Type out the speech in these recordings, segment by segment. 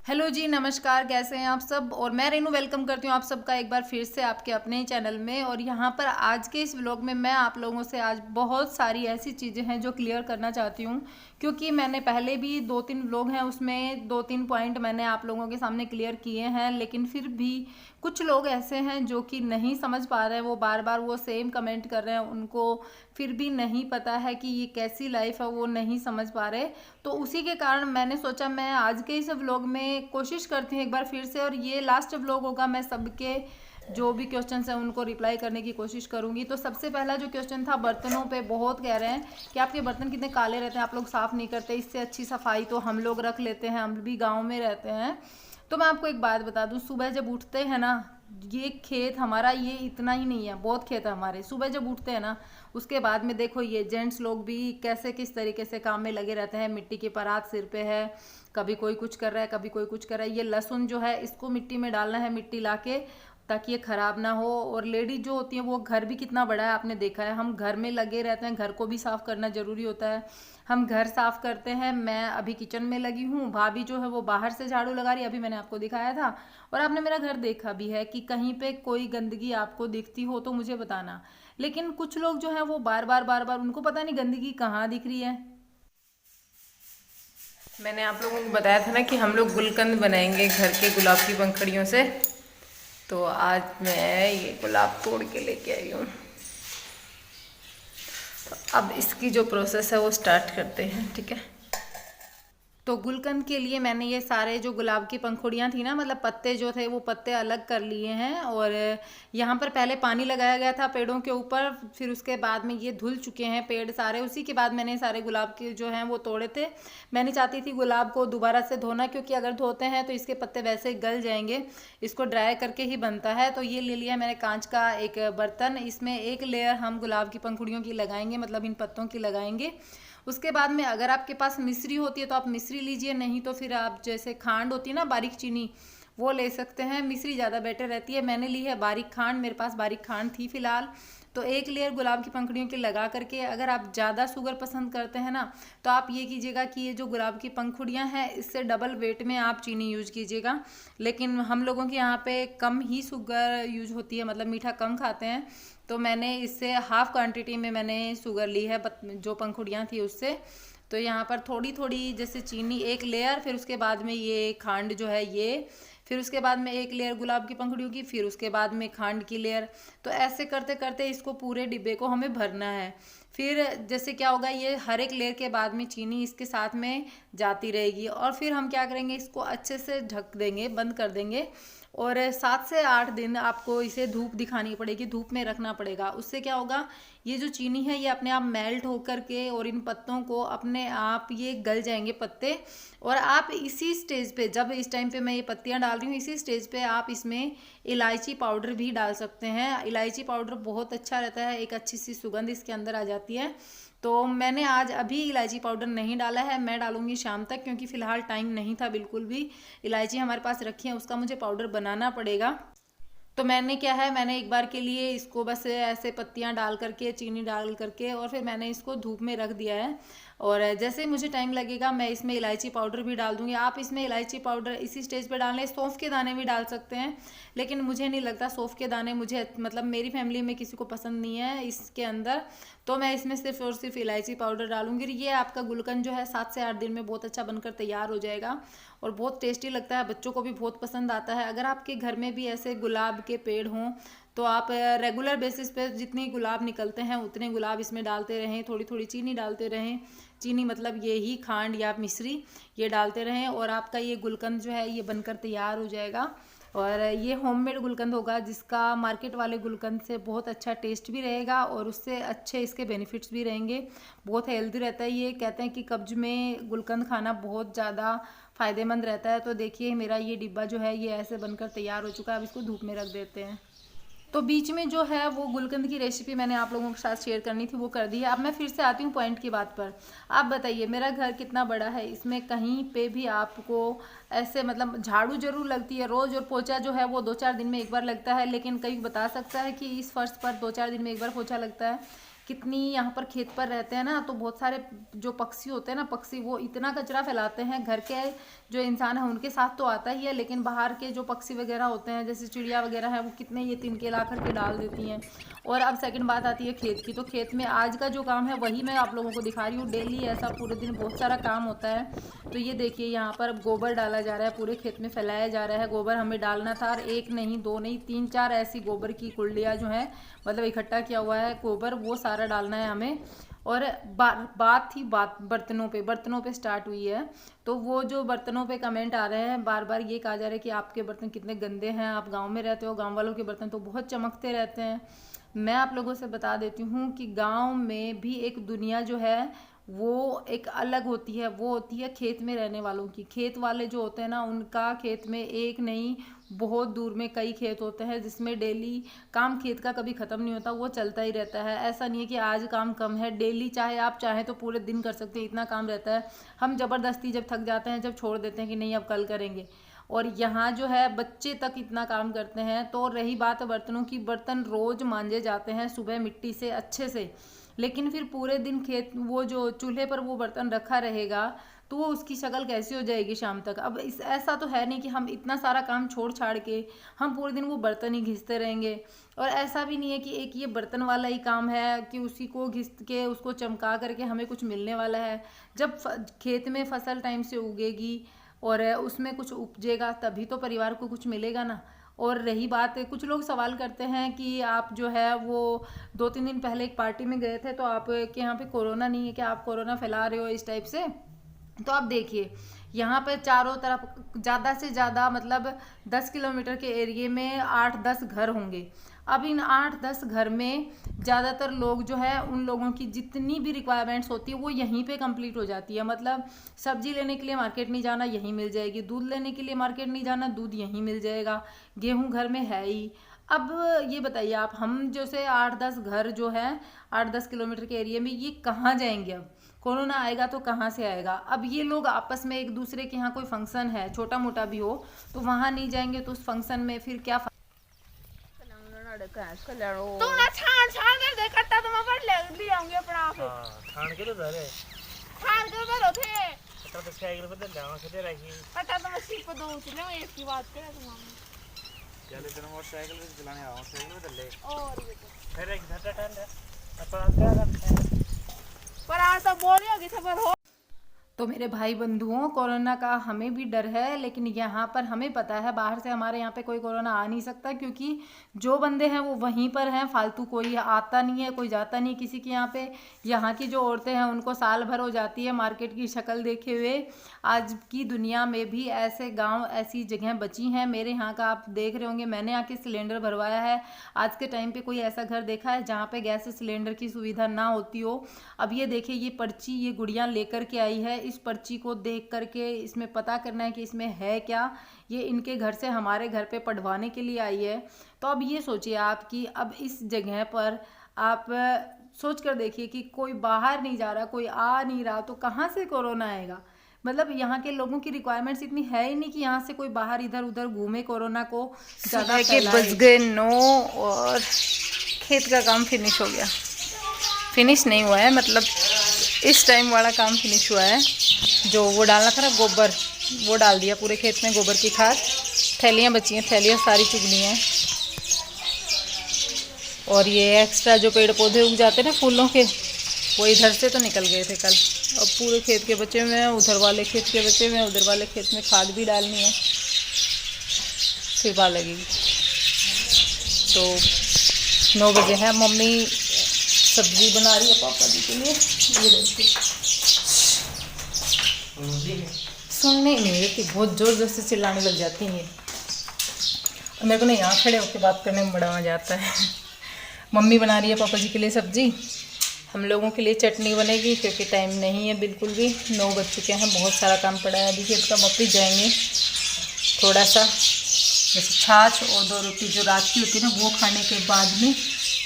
Hello जी, नमस्कार। कैसे हैं आप सब। और मैं रेनू वेलकम करती हूँ आप सबका एक बार फिर से आपके अपने ही चैनल में। और यहाँ पर आज के इस व्लॉग में मैं आप लोगों से आज बहुत सारी ऐसी चीज़ें हैं जो क्लियर करना चाहती हूँ, क्योंकि मैंने पहले भी 2-3 व्लॉग हैं उसमें 2-3 पॉइंट मैंने आप लोगों के सामने क्लियर किए हैं, लेकिन फिर भी कुछ लोग ऐसे हैं जो कि नहीं समझ पा रहे हैं। वो बार बार वो सेम कमेंट कर रहे हैं, उनको फिर भी नहीं पता है कि ये कैसी लाइफ है, वो नहीं समझ पा रहे। तो उसी के कारण मैंने सोचा मैं आज के इस व्लॉग में कोशिश करती हूँ एक बार फिर से, और ये लास्ट व्लॉग होगा। मैं सबके जो भी क्वेश्चन हैं उनको रिप्लाई करने की कोशिश करूंगी। तो सबसे पहला जो क्वेश्चन था बर्तनों पे, बहुत कह रहे हैं कि आपके बर्तन कितने काले रहते हैं, आप लोग साफ़ नहीं करते। इससे अच्छी सफाई तो हम लोग रख लेते हैं, हम भी गाँव में रहते हैं। तो मैं आपको एक बात बता दूं, सुबह जब उठते हैं ना, ये खेत हमारा ये इतना ही नहीं है, बहुत खेत है हमारे। सुबह जब उठते हैं ना, उसके बाद में देखो ये जेंट्स लोग भी कैसे किस तरीके से काम में लगे रहते हैं। मिट्टी की परात सिर पे है, कभी कोई कुछ कर रहा है, कभी कोई कुछ कर रहा है। ये लहसुन जो है इसको मिट्टी में डालना है, मिट्टी लाके, ताकि ये खराब ना हो। और लेडीज जो होती हैं वो घर भी कितना बड़ा है आपने देखा है, हम घर में लगे रहते हैं, घर को भी साफ करना जरूरी होता है। हम घर साफ करते हैं। मैं अभी किचन में लगी हूँ, भाभी जो है वो बाहर से झाड़ू लगा रही है, अभी मैंने आपको दिखाया था। और आपने मेरा घर देखा भी है कि कहीं पे कोई गंदगी आपको दिखती हो तो मुझे बताना। लेकिन कुछ लोग जो है वो बार बार उनको पता नहीं गंदगी कहाँ दिख रही है। मैंने आप लोगों को बताया था ना कि हम लोग गुलकंद बनाएंगे घर के गुलाब की पंखड़ियों से। तो आज मैं ये गुलाब तोड़ के लेके आई हूँ। अब इसकी जो प्रोसेस है वो स्टार्ट करते हैं, ठीक है। तो गुलकंद के लिए मैंने ये सारे जो गुलाब की पंखुड़ियाँ थी ना, मतलब पत्ते जो थे वो पत्ते अलग कर लिए हैं। और यहाँ पर पहले पानी लगाया गया था पेड़ों के ऊपर, फिर उसके बाद में ये धुल चुके हैं पेड़ सारे। उसी के बाद मैंने सारे गुलाब के जो हैं वो तोड़े थे। मैंने चाहती थी गुलाब को दोबारा से धोना, क्योंकि अगर धोते हैं तो इसके पत्ते वैसे गल जाएंगे, इसको ड्राई करके ही बनता है। तो ये ले लिया मैंने कांच का एक बर्तन, इसमें एक लेयर हम गुलाब की पंखुड़ियों की लगाएंगे, मतलब इन पत्तों की लगाएंगे। उसके बाद में अगर आपके पास मिश्री होती है तो आप मिश्री लीजिए, नहीं तो फिर आप जैसे खांड होती है ना, बारीक चीनी, वो ले सकते हैं। मिश्री ज़्यादा बेटर रहती है। मैंने ली है बारीक खांड, मेरे पास बारीक खांड थी फिलहाल। तो एक लेयर गुलाब की पंखुड़ियों की लगा करके, अगर आप ज़्यादा शुगर पसंद करते हैं ना, तो आप ये कीजिएगा कि ये जो गुलाब की पंखुड़ियाँ हैं इससे डबल वेट में आप चीनी यूज कीजिएगा। लेकिन हम लोगों के यहाँ पे कम ही शुगर यूज होती है, मतलब मीठा कम खाते हैं। तो मैंने इससे हाफ क्वांटिटी में मैंने शुगर ली है जो पंखुड़ियाँ थी उससे। तो यहाँ पर थोड़ी थोड़ी जैसे चीनी एक लेयर, फिर उसके बाद में ये खांड जो है ये, फिर उसके बाद में एक लेयर गुलाब की पंखुड़ियों की, फिर उसके बाद में खांड की लेयर। तो ऐसे करते करते इसको पूरे डिब्बे को हमें भरना है। फिर जैसे क्या होगा, ये हर एक लेयर के बाद में चीनी इसके साथ में जाती रहेगी। और फिर हम क्या करेंगे, इसको अच्छे से ढक देंगे, बंद कर देंगे। और 7 से 8 दिन आपको इसे धूप दिखानी पड़ेगी, धूप में रखना पड़ेगा। उससे क्या होगा, ये जो चीनी है ये अपने आप मेल्ट होकर के, और इन पत्तों को अपने आप ये गल जाएंगे पत्ते। और आप इसी स्टेज पे, जब इस टाइम पे मैं ये पत्तियां डाल रही हूँ, इसी स्टेज पे आप इसमें इलायची पाउडर भी डाल सकते हैं। इलायची पाउडर बहुत अच्छा रहता है, एक अच्छी सी सुगंध इसके अंदर आ जाती है। तो मैंने आज अभी इलायची पाउडर नहीं डाला है, मैं डालूंगी शाम तक, क्योंकि फ़िलहाल टाइम नहीं था बिल्कुल भी। इलायची हमारे पास रखी है, उसका मुझे पाउडर बनाना पड़ेगा। तो मैंने क्या है, मैंने एक बार के लिए इसको बस ऐसे पत्तियां डाल करके, चीनी डाल करके, और फिर मैंने इसको धूप में रख दिया है। और जैसे मुझे टाइम लगेगा मैं इसमें इलायची पाउडर भी डाल दूंगी। आप इसमें इलायची पाउडर इसी स्टेज पे डालें, सौंफ के दाने भी डाल सकते हैं, लेकिन मुझे नहीं लगता सौंफ के दाने, मुझे मतलब मेरी फैमिली में किसी को पसंद नहीं है इसके अंदर। तो मैं इसमें सिर्फ और सिर्फ इलायची पाउडर डालूंगी। ये आपका गुलकंद जो है 7 से 8 दिन में बहुत अच्छा बनकर तैयार हो जाएगा, और बहुत टेस्टी लगता है, बच्चों को भी बहुत पसंद आता है। अगर आपके घर में भी ऐसे गुलाब के पेड़ हों तो आप रेगुलर बेसिस पे जितने गुलाब निकलते हैं उतने गुलाब इसमें डालते रहें, थोड़ी थोड़ी चीनी डालते रहें। चीनी मतलब ये ही खांड या मिश्री, ये डालते रहें, और आपका ये गुलकंद जो है ये बनकर तैयार हो जाएगा। और ये होममेड गुलकंद होगा, जिसका मार्केट वाले गुलकंद से बहुत अच्छा टेस्ट भी रहेगा, और उससे अच्छे इसके बेनिफिट्स भी रहेंगे। बहुत हेल्दी रहता है ये, कहते हैं कि कब्ज में गुलकंद खाना बहुत ज़्यादा फ़ायदेमंद रहता है। तो देखिए मेरा ये डिब्बा जो है ये ऐसे बनकर तैयार हो चुका है। अब इसको धूप में रख देते हैं। तो बीच में जो है वो गुलकंद की रेसिपी मैंने आप लोगों के साथ शेयर करनी थी, वो कर दी है। अब मैं फिर से आती हूँ पॉइंट की बात पर। आप बताइए मेरा घर कितना बड़ा है, इसमें कहीं पे भी आपको ऐसे मतलब झाड़ू जरूर लगती है रोज़, और पोछा जो है वो 2-4 दिन में एक बार लगता है। लेकिन कई बता सकता है कि इस फर्श पर 2-4 दिन में एक बार पोछा लगता है? कितनी यहाँ पर खेत पर रहते हैं ना, तो बहुत सारे जो पक्षी होते हैं ना, पक्षी वो इतना कचरा फैलाते हैं। घर के जो इंसान है उनके साथ तो आता ही है, लेकिन बाहर के जो पक्षी वगैरह होते हैं जैसे चिड़िया वगैरह है, वो कितने ये तिनके ला करके डाल देती हैं। और अब सेकंड बात आती है खेत की। तो खेत में आज का जो काम है वही मैं आप लोगों को दिखा रही हूँ। डेली ऐसा पूरे दिन बहुत सारा काम होता है। तो ये देखिए यहाँ पर अब गोबर डाला जा रहा है, पूरे खेत में फैलाया जा रहा है। गोबर हमें डालना था, और 1 नहीं 2 नहीं 3-4 ऐसी गोबर की कुल्डियाँ जो है, मतलब इकट्ठा किया हुआ है गोबर, वो सारा डालना है हमें। और बात थी बर्तनों पे स्टार्ट हुई है। तो वो जो बर्तनों पे कमेंट आ रहे हैं, बार बार ये कहा जा रहा है कि आपके बर्तन कितने गंदे हैं, आप गांव में रहते हो, गांव वालों के बर्तन तो बहुत चमकते रहते हैं। मैं आप लोगों से बता देती हूँ कि गांव में भी एक दुनिया जो है वो एक अलग होती है। वो होती है खेत में रहने वालों की। खेत वाले जो होते हैं ना, उनका खेत में एक नहीं बहुत दूर में कई खेत होते हैं, जिसमें डेली काम खेत का कभी ख़त्म नहीं होता, वो चलता ही रहता है। ऐसा नहीं है कि आज काम कम है, डेली चाहे आप चाहें तो पूरे दिन कर सकते हैं, इतना काम रहता है। हम ज़बरदस्ती जब थक जाते हैं, जब छोड़ देते हैं कि नहीं अब कल करेंगे। और यहाँ जो है बच्चे तक इतना काम करते हैं। तो रही बात बर्तनों की, बर्तन रोज़ मांजे जाते हैं सुबह मिट्टी से अच्छे से, लेकिन फिर पूरे दिन खेत वो जो चूल्हे पर वो बर्तन रखा रहेगा तो वो उसकी शक्ल कैसी हो जाएगी शाम तक। अब इस ऐसा तो है नहीं कि हम इतना सारा काम छोड़ छाड़ के हम पूरे दिन वो बर्तन ही घिसते रहेंगे। और ऐसा भी नहीं है कि एक ये बर्तन वाला ही काम है कि उसी को घिस के उसको चमका करके हमें कुछ मिलने वाला है। जब खेत में फसल टाइम से उगेगी और उसमें कुछ उपजेगा तभी तो परिवार को कुछ मिलेगा ना। और रही बात, कुछ लोग सवाल करते हैं कि आप जो है वो 2-3 दिन पहले एक पार्टी में गए थे, तो आप के यहाँ पे कोरोना नहीं है क्या, आप कोरोना फैला रहे हो इस टाइप से। तो आप देखिए यहाँ पे चारों तरफ ज़्यादा से ज़्यादा मतलब 10 किलोमीटर के एरिए में 8-10 घर होंगे। अब इन 8-10 घर में ज़्यादातर लोग जो है, उन लोगों की जितनी भी रिक्वायरमेंट्स होती है वो यहीं पे कंप्लीट हो जाती है। मतलब सब्जी लेने के लिए मार्केट नहीं जाना, यहीं मिल जाएगी। दूध लेने के लिए मार्केट नहीं जाना, दूध यहीं मिल जाएगा। गेहूँ घर में है ही। अब ये बताइए आप, हम जैसे 8-10 घर जो है 8-10 किलोमीटर के एरिया में, ये कहाँ जाएंगे। अब कोरोना आएगा तो कहाँ से आएगा। अब ये लोग आपस में एक दूसरे के यहाँ कोई फंक्शन है छोटा मोटा भी हो तो वहाँ नहीं जाएंगे, तो उस फंक्शन में फिर क्या तो ना छान कर दे कट्टा तो मैं पर ले आऊंगी अपना आप। हां छान के तो धरे छान कर दे थे कट्टा तो साइकिल पे डालना से रही कट्टा तो मैं सीप दो चले मैं एक की बात करे तुम चले तेरे मोटरसाइकिल पे चलाने आओ साइकिल पे ले और ये तो फिर एक घंटा टाइम है अपन क्या करते हैं पर आज तो बोल रही होगी खबर हो। तो मेरे भाई बंधुओं, कोरोना का हमें भी डर है, लेकिन यहाँ पर हमें पता है बाहर से हमारे यहाँ पे कोई कोरोना आ नहीं सकता, क्योंकि जो बंदे हैं वो वहीं पर हैं। फालतू कोई आता नहीं है, कोई जाता नहीं किसी के यहाँ पे। यहाँ की जो औरतें हैं उनको साल भर हो जाती है मार्केट की शक्ल देखे हुए। आज की दुनिया में भी ऐसे गाँव ऐसी जगह बची हैं। मेरे यहाँ का आप देख रहे होंगे, मैंने आके सिलेंडर भरवाया है। आज के टाइम पर कोई ऐसा घर देखा है जहाँ पर गैस सिलेंडर की सुविधा ना होती हो। अब ये देखिए, ये पर्ची ये गुड़िया लेकर के आई है। इस पर्ची को देख करके इसमें पता करना है कि इसमें है क्या। ये इनके घर से हमारे घर पे पढ़वाने के लिए आई है। तो अब ये सोचिए आप कि अब इस जगह पर आप सोच कर देखिए कि कोई बाहर नहीं जा रहा, कोई आ नहीं रहा, तो कहाँ से कोरोना आएगा। मतलब यहाँ के लोगों की रिक्वायरमेंट्स इतनी है ही नहीं कि यहाँ से कोई बाहर इधर उधर घूमे कोरोना को ज़्यादा फैलाए। बज गए 9 और खेत का काम फिनिश हो गया। फिनिश नहीं हुआ है, मतलब इस टाइम वाला काम फिनिश हुआ है। जो वो डालना था ना गोबर, वो डाल दिया पूरे खेत में, गोबर की खाद। थैलियाँ बची हैं, थैलियाँ सारी चुगली हैं। और ये एक्स्ट्रा जो पेड़ पौधे उग जाते हैं ना फूलों के, वो इधर से तो निकल गए थे कल। अब पूरे खेत के बचे हुए हैं, उधर वाले खेत के बचे हुए हैं, उधर वाले खेत में खाद भी डालनी है, फिर बात लगेगी। तो 9 बजे है, मम्मी सब्जी बना रही है पापा जी के लिए। ये देखिए, सुनने ही नहीं देती, बहुत जोर जोर से चिल्लाने लग जाती हैं। और मेरे को ना यहाँ खड़े होकर बात करने में बड़ा मजा आता है। मम्मी बना रही है पापा जी के लिए सब्जी, हम लोगों के लिए चटनी बनेगी, क्योंकि टाइम नहीं है बिल्कुल भी। 9 बज चुके हैं, बहुत सारा काम पड़ा है। अभी खेत का वापस जाएंगे, थोड़ा सा जैसे छाछ और 2 रोटी जो रात की होती है ना, वो खाने के बाद में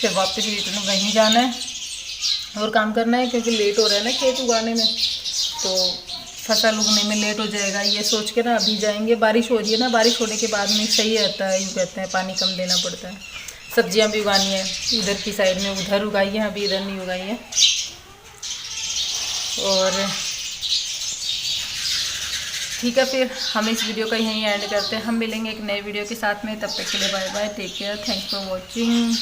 फिर वापस रिटर्न वहीं जाना है और काम करना है, क्योंकि लेट हो रहा है ना खेत उगाने में, तो फसल उगने में लेट हो जाएगा। ये सोच के ना अभी जाएंगे। बारिश हो रही है ना, बारिश होने के बाद में सही रहता है, यूँ कहते हैं पानी कम देना पड़ता है। सब्जियां भी उगानी है, इधर की साइड में उधर उगाई है, अभी इधर नहीं उगाई है। और ठीक है, फिर हम इस वीडियो का यहीं एंड करते हैं। हम मिलेंगे एक नए वीडियो के साथ में, तब तक के लिए bye bye, take care, thanks for watching.